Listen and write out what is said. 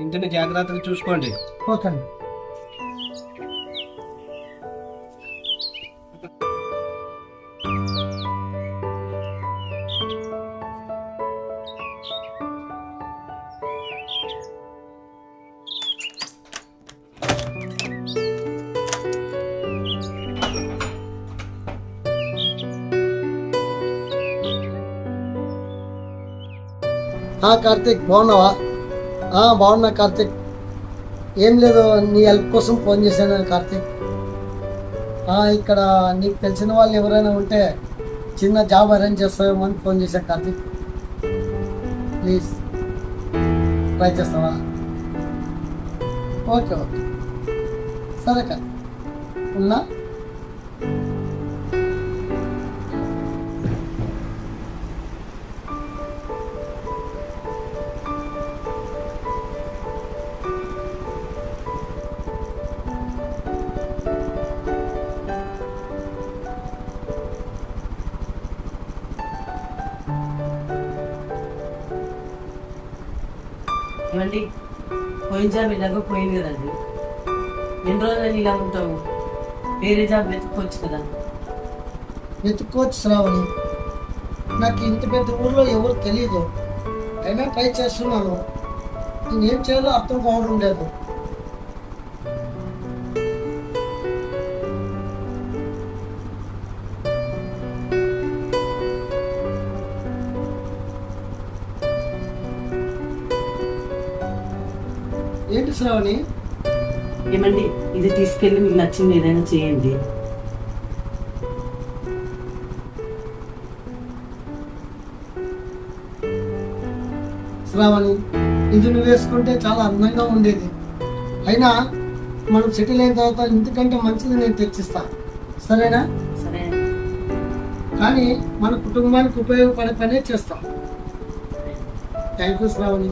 ఇంటిని జాగ్రత్తగా చూసుకోండి. ఓకే అండి. కార్తీక్ బాగున్నావా? బాగున్నా కార్తీక్. ఏం లేదు, నీ హెల్ప్ కోసం ఫోన్ చేశాను కార్తీక్. ఇక్కడ నీకు తెలిసిన వాళ్ళు ఎవరైనా ఉంటే చిన్న జాబ్ అరేంజ్ చేస్తావేమో అని ఫోన్ చేశాను కార్తీక్. ప్లీజ్ ట్రై చేస్తావా? ఓకే ఓకే, సరే కార్తీక్, ఉన్నా. ఏమండి, పోయిన జాబ్ ఇలాగో పోయింది కదండి. ఎన్ని రోజులని ఇలా ఉంటావు? వేరే జాబ్ వెతుక్కోవచ్చు కదా. వెతుక్కోవచ్చు శ్రావణి, నాకు ఇంత పెద్ద ఊర్లో ఎవరు తెలియదు. అయినా ట్రై చేస్తున్నాను. నేనేం చేయాలో అర్థం కావడం లేదు. ఏంటి శ్రావణి? ఏమండి, ఇది తీసుకెళ్ళి మీకు నచ్చింది ఏదైనా చేయండి. శ్రావణి, ఇది నువ్వు వేసుకుంటే చాలా అందంగా ఉండేది. అయినా మనం సెటిల్ అయిన తర్వాత ఇంతకంటే మంచిది నేను తెచ్చిస్తా, సరేనా? సరే. కానీ మన కుటుంబానికి ఉపయోగపడే పనే చేస్తాం. Thank you Shravani.